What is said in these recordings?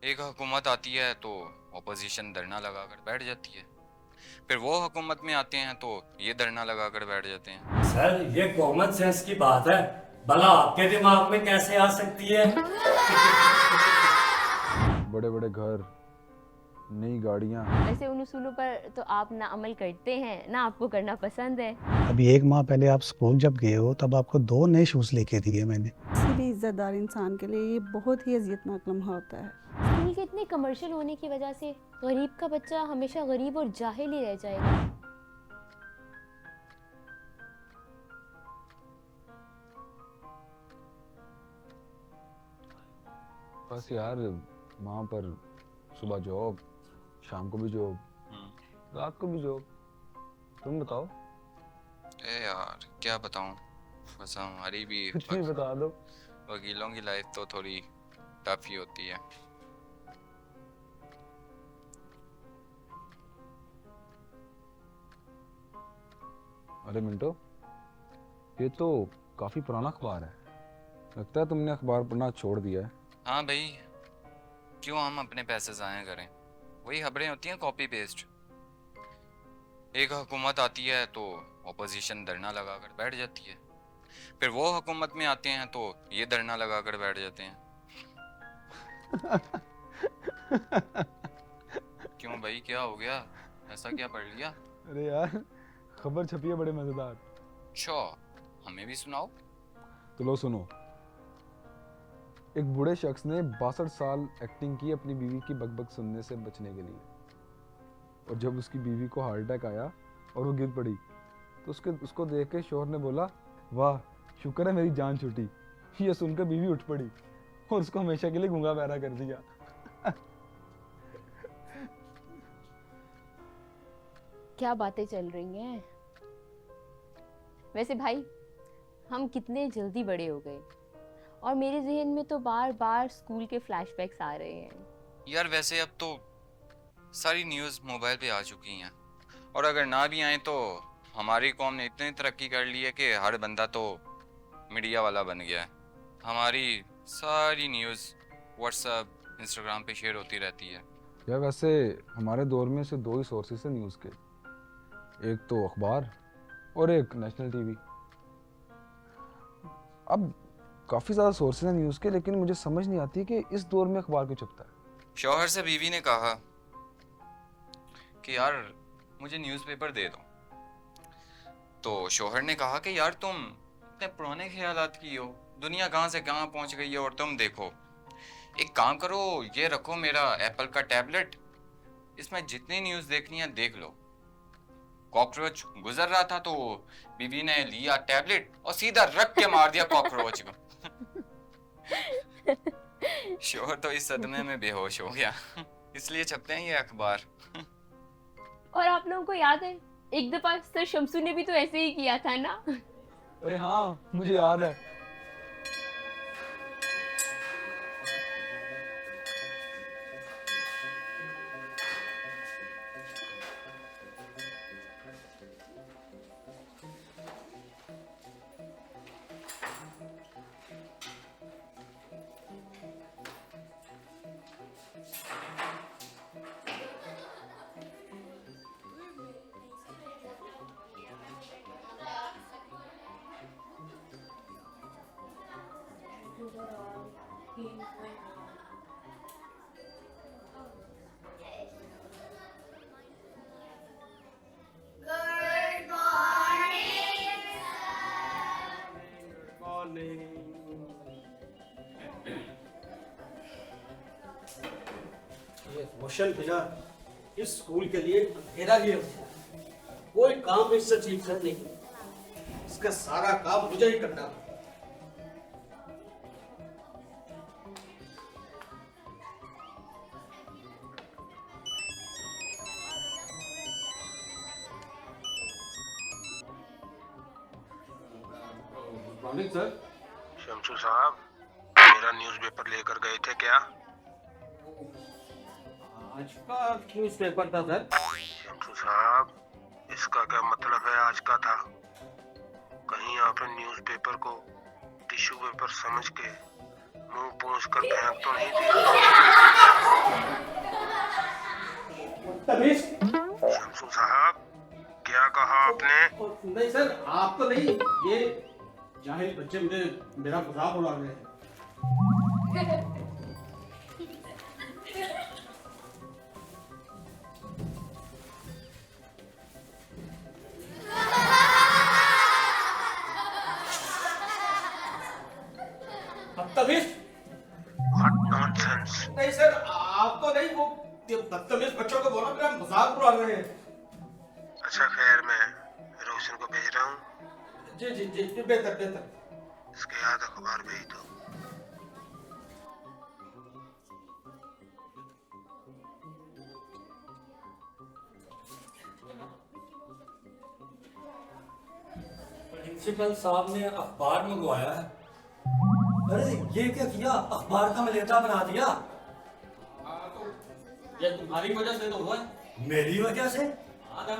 एक हुकूमत आती है तो ऑपोजिशन धरना लगाकर बैठ जाती है, फिर वो हुकूमत में आते हैं तो ये धरना लगाकर बैठ जाते हैं। सर ये कॉमन सेंस की बात है, भला आपके दिमाग में कैसे आ सकती है? बड़े बड़े घर, नई गाड़ियाँ। ऐसे उन उसूलों पर तो आप ना अमल करते हैं ना आपको करना पसंद है। अभी 1 माह पहले आप स्कूल जब गए हो तब आपको 2 नए शूज़ लेके दिए मैंने। किसी भी इज्जतदार इंसान के लिए ये बहुत ही अजियतनाक लम्हा होता है। स्कूल के इतने कमर्शियल होने की वजह से गरीब का बच्चा हमेशा गरीब और जाहिल ही रह जाएगा। बस यार, वहाँ पर सुबह जॉब, शाम को भी जॉब, रात को भी जॉब। तुम बताओ। ए यार क्या बताऊं, बस हमारी भी कुछ भी बता दो। वकीलों की लाइफ तो थोड़ी टफ ही होती है। अरे मिंटो, ये तो काफी पुराना अखबार है। लगता है तुमने अखबार पढ़ना छोड़ दिया है। हाँ भाई, क्यों हम अपने पैसे ज़ाया करें, वही खबरें होती हैं कॉपी पेस्ट। एक हुकूमत आती है तो ऑपोजिशन धरना लगाकर बैठ जाती है, फिर वो हुकूमत में आते हैं तो ये धरना लगाकर बैठ जाते हैं। क्यों भाई, क्या हो गया, ऐसा क्या पढ़ लिया? अरे यार, खबर छपी है बड़े मजेदार। अच्छा, हमें भी सुनाओ। तो लो सुनो। एक बूढ़े शख्स ने 62 साल एक्टिंग की अपनी बीवी की बकबक सुनने से बचने के लिए, और जब उसकी बीवी को हार्ट अटैक आया और वो गिर पड़ी तो उसको देख के शोहर ने बोला, वाह शुक्र है मेरी जान छूटी। ये सुनकर बीवी उठ पड़ी और उसको हमेशा के लिए गूंगा बहरा कर दिया। क्या बातें चल रही हैं। वैसे भाई, हम कितने जल्दी बड़े हो गए और मेरे जहन में तो बार बार स्कूल के फ्लैशबैक्स आ रहे हैं। यार वैसे अब तो सारी न्यूज़ मोबाइल पे आ चुकी हैं, और अगर ना भी आए तो हमारी कौम ने इतनी तरक्की कर ली है कि हर बंदा तो मीडिया वाला बन गया है। हमारी सारी न्यूज़ व्हाट्सएप इंस्टाग्राम पे शेयर होती रहती है। यार वैसे हमारे दौर में सिर्फ 2 ही सोर्सेस हैं न्यूज़ के, एक तो अखबार और एक नेशनल टीवी। अब काफ़ी ज़्यादा सोर्सेज हैं न्यूज़ के, लेकिन मुझे समझ नहीं आती कि इस दौर में अखबार क्यों छपता है। शौहर से बीवी ने कहा कि यार मुझे न्यूज़पेपर दे दो, तो शौहर ने कहा कि यार तुम इतने पुराने ख्यालात की हो, दुनिया कहाँ से कहाँ पहुँच गई है, और तुम देखो, एक काम करो, ये रखो मेरा एप्पल का टैबलेट, इसमें जितनी न्यूज़ देखनी है देख लो। कॉकरोच गुजर रहा था तो बीवी ने लिया टैबलेट और सीधा रख के मार दिया कॉकरोच को। शोहर तो इस सदमे में बेहोश हो गया। इसलिए छपते हैं ये अखबार। और आप लोगों को याद है, एक दफा सर शमसू ने भी तो ऐसे ही किया था ना। अरे हाँ, मुझे याद है। ये रोशन बिना इस स्कूल के लिए अंधेरा ही है। कोई काम इससे ठीक से नहीं, इसका सारा काम मुझे ही करना है। सर, शमशू साहब, मेरा न्यूज़पेपर लेकर गए थे क्या? आज का न्यूज़पेपर था सर। शमशू साहब, इसका क्या मतलब है आज का था? कहीं आपने न्यूज़पेपर को टिश्यू पेपर समझ के मुंह पोंछ कर फेंक तो नहीं दिया? नहीं सर, आप तो नहीं, ये जाहिल बच्चे मेरा मजाक उड़ा रहे हैं। बदतमीज। What nonsense. नहीं सर, आप तो नहीं, वो ये बदतमीज बच्चों को बोला मेरा मजाक उड़ा रहे हैं। अच्छा खैर, मैं रोशन को भेज रहा हूँ। जी जी जी, बेहतर बेहतर। इसके याद अखबार भेज दो। प्रिंसिपल साहब ने अखबार मंगवाया है। अरे ये क्या किया, अखबार का मलेटा बना दिया। ये तुम्हारी वजह से तो हुआ है। मेरी वजह से? हाँ ना,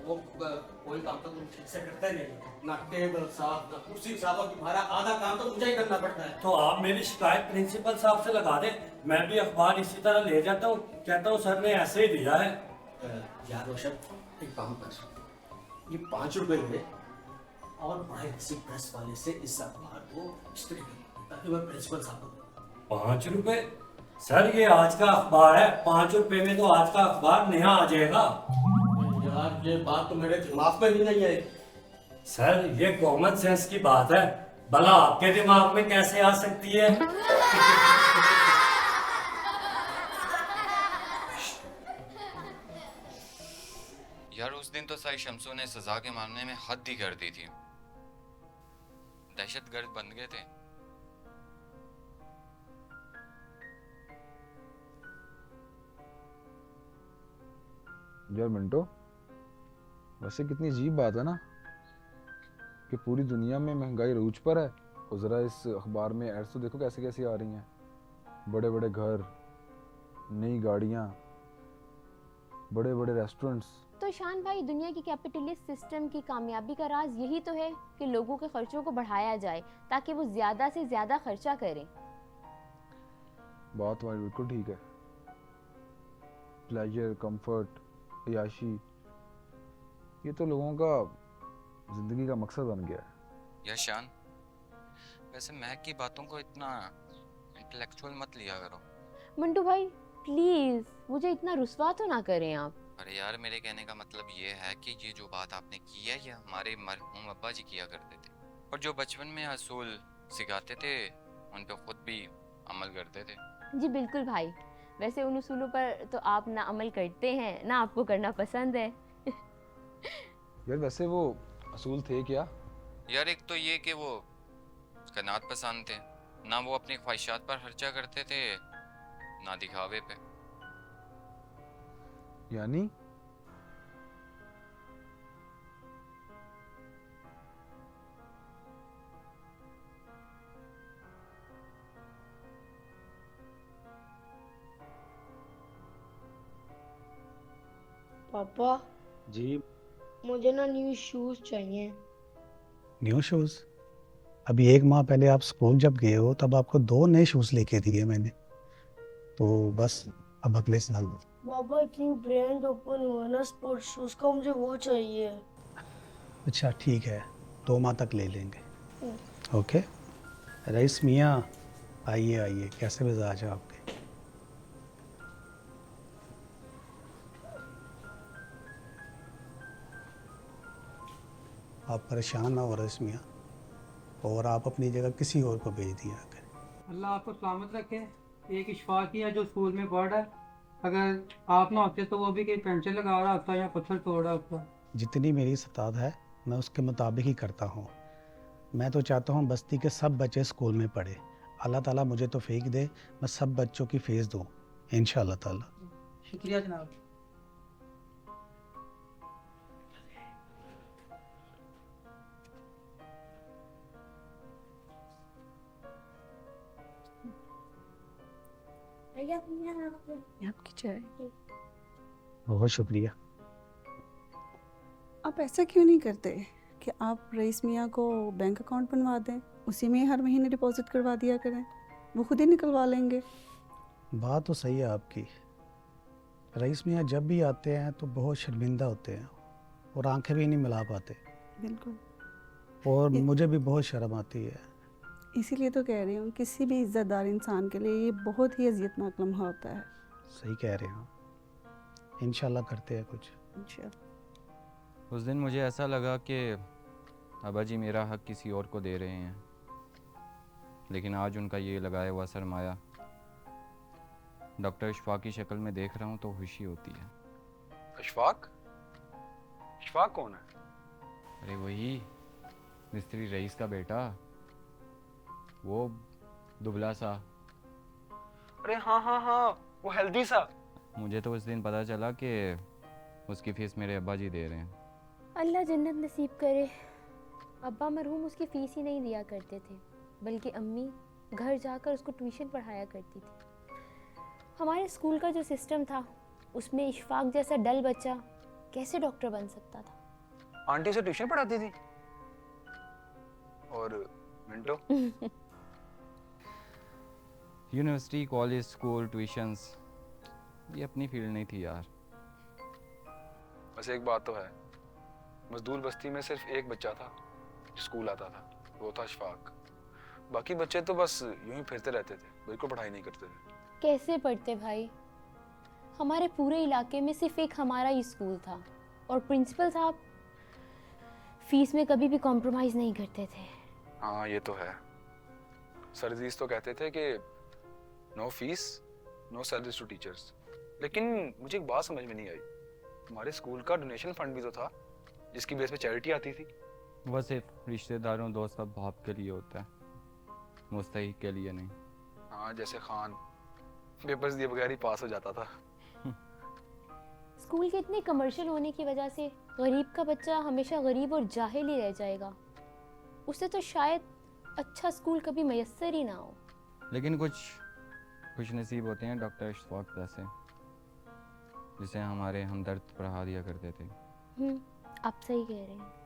वो कोई काम तो तुम ठीक से करते नहीं, ना टेबल साफ ना कुर्सी साफ, और तुम्हारा आधा काम तो मुझे ही करना पड़ता है। तो आप मेरी शिकायत प्रिंसिपल साहब से लगा दें, मैं भी अखबार इसी तरह ले जाता हूँ, कहता हूँ सर ने ऐसे ही दिया है। यार रोशन, एक काम कर, ये 5 रुपए ले और बड़े किसी प्रेस वाले से इस अखबार को स्त्री कर, ताकि मैं प्रिंसिपल साहब को। 5 रुपए? सर ये आज का अखबार है, 5 रुपए में तो आज का अखबार नया आ जाएगा। यार ये बात तो मेरे दिमाग में भी नहीं है। सर ये कॉमन सेंस की बात है, भला आपके दिमाग में कैसे आ सकती है? यार उस दिन तो साई शमसू ने सजा के मामले में हद ही कर दी थी। दहशतगर्द बन गए थे। यार मिंटो, वैसे कितनी अजीब बात है ना कि पूरी दुनिया में महंगाई रूज पर है, और ज़रा इस अखबार में एड्स तो देखो कैसे कैसे आ रही हैं। बड़े बड़े घर, नई गाड़ियाँ, बड़े बड़े रेस्टोरेंट्स। तो शान भाई, दुनिया की कैपिटलिस्ट सिस्टम की कामयाबी का राज यही तो है कि लोगों के खर्चों को बढ़ाया जाए ताकि वो ज्यादा से ज्यादा खर्चा करें। बात तुम्हारी बिल्कुल ठीक है। प्लेजर, कंफर्ट, अयाशी, ये तो लोगों का जिंदगी का मकसद बन गया है। या शान, वैसे महक की बातों को इतना इंटेलेक्चुअल मत लिया करो। मंटू भाई प्लीज, मुझे इतना रुस्वा तो ना करें आप। अरे यार, मेरे कहने का मतलब ये है कि ये जो बात आपने की है, ये हमारे मरहूम अब्बा जी किया करते थे, और जो बचपन में असूल सिखाते थे उन पे खुद भी अमल करते थे। जी बिल्कुल भाई, वैसे उन उसूलों पर तो आप ना अमल करते हैं ना आपको करना पसंद है। यार वैसे वो असूल थे क्या? यार एक तो ये कि वो कनात पसंद थे, ना वो अपनी ख्वाहिशात पर खर्चा करते थे ना दिखावे पे। यानी पापा जी। मुझे ना न्यू शूज चाहिए। New shoes? अभी 1 माह पहले आप स्कूल जब गए हो तब आपको 2 नए शूज़ लेके दिए मैंने, तो बस अब अगले साल। पापा इतनी ब्रांड ओपन हुआ ना स्पोर्ट्स शूज का, मुझे वो चाहिए। अच्छा ठीक है, 2 माह तक ले लेंगे। ओके। रईस मियाँ, आइए आइए, कैसे मिजाज है आपके? आप परेशान ना हो रईस मियाँ, और आप अपनी जगह किसी और को भेज दिया करें। अल्लाह आपको सलामत रखे। एक इशफाक ही है जो स्कूल में पढ़ रहा है, अगर आप ना होते तो वो भी कहीं पेंसिल लगा रहा होता या पत्थर तोड़ रहा होता। जितनी मेरी सताद है मैं उसके मुताबिक ही करता हूँ। मैं तो चाहता हूँ बस्ती के सब बच्चे स्कूल में पढ़े। अल्लाह ताला मुझे तौफीक दे, मैं सब बच्चों की फ़ीस दूँ इंशाअल्लाह ताला। शुक्रिया जनाब। आपकी चाय। बहुत शुक्रिया। आप ऐसा क्यों नहीं करते कि आप रईस मियाँ को बैंक अकाउंट बनवा दें, उसी में हर महीने डिपॉजिट करवा दिया करें, वो खुद ही निकलवा लेंगे। बात तो सही है आपकी। रईस मियाँ जब भी आते हैं तो बहुत शर्मिंदा होते हैं, और आंखें भी नहीं मिला पाते, बिल्कुल। और ये- मुझे भी बहुत शर्म आती है। इसीलिए तो कह रही हूँ, किसी भी इज्जतदार इंसान के लिए ये बहुत ही अजियतनाक लम्हा होता है। सही कह रहे हो, इंशाल्लाह करते हैं कुछ। इंशाल्लाह। उस दिन मुझे ऐसा लगा कि अब्बा जी मेरा हक किसी और को दे रहे हैं, लेकिन आज उनका ये लगाया हुआ सरमाया डॉक्टर इशफाक की शक्ल में देख रहा हूँ तो खुशी होती है। अशफाक? अशफाक कौन है? अरे वही मिस्त्री रईस का बेटा, वो दुबला सा। अरे हाँ हाँ हाँ, वो हेल्दी सा। मुझे तो उस दिन पता चला कि उसकी फीस मेरे अब्बा जी दे रहे हैं। अल्लाह जन्नत नसीब करे। अब्बा मरहूम उसकी फ़ीस ही नहीं दिया करते थे, बल्कि अम्मी घर जाकर उसको ट्यूशन पढ़ाया करती थी। हमारे स्कूल का जो सिस्टम था उसमें इशफाक जैसा डल बच्चा कैसे डॉक्टर बन सकता था। आंटी उसे ट्यूशन पढ़ाती थी? और Minto? University, college, school, tuitions, ये अपनी फील्ड नहीं थी यार। बस एक बात तो है, मजदूर बस्ती में सिर्फ एक बच्चा था जो स्कूल आता था, वो था अशफाक। बाकी बच्चे तो बस यूं ही फिरते रहते थे, बिल्कुल पढ़ाई नहीं करते थे। कैसे पढ़ते भाई, हमारे पूरे इलाके में सिर्फ एक हमारा ही स्कूल था और प्रिंसिपल साहब फीस में कभी भी कॉम्प्रोमाइज़ नहीं करते थे। हाँ ये तो है। सर अजीज तो कहते थे कि no fees no salaries to teachers, लेकिन मुझे एक बात समझ में नहीं आई, हमारे स्कूल का डोनेशन फंड भी तो था जिसकी बेस पे चैरिटी आती थी। वह सिर्फ रिश्तेदारों, दोस्त, अब बाप के लिए होता है, मुस्तहिक के लिए नहीं। हाँ जैसे खान पेपर्स दिए बगैर ही पास हो जाता था। स्कूल के इतने कमर्शियल होने की वजह से गरीब का बच्चा हमेशा गरीब और जाहिल ही रह जाएगा, उसे तो शायद अच्छा स्कूल कभी मैसर ही ना हो। लेकिन कुछ खुश नसीब होते हैं डॉक्टर इशफाक जैसे, जिसे हमारे हमदर्द पढ़ा दिया करते थे। आप सही कह रहे हैं।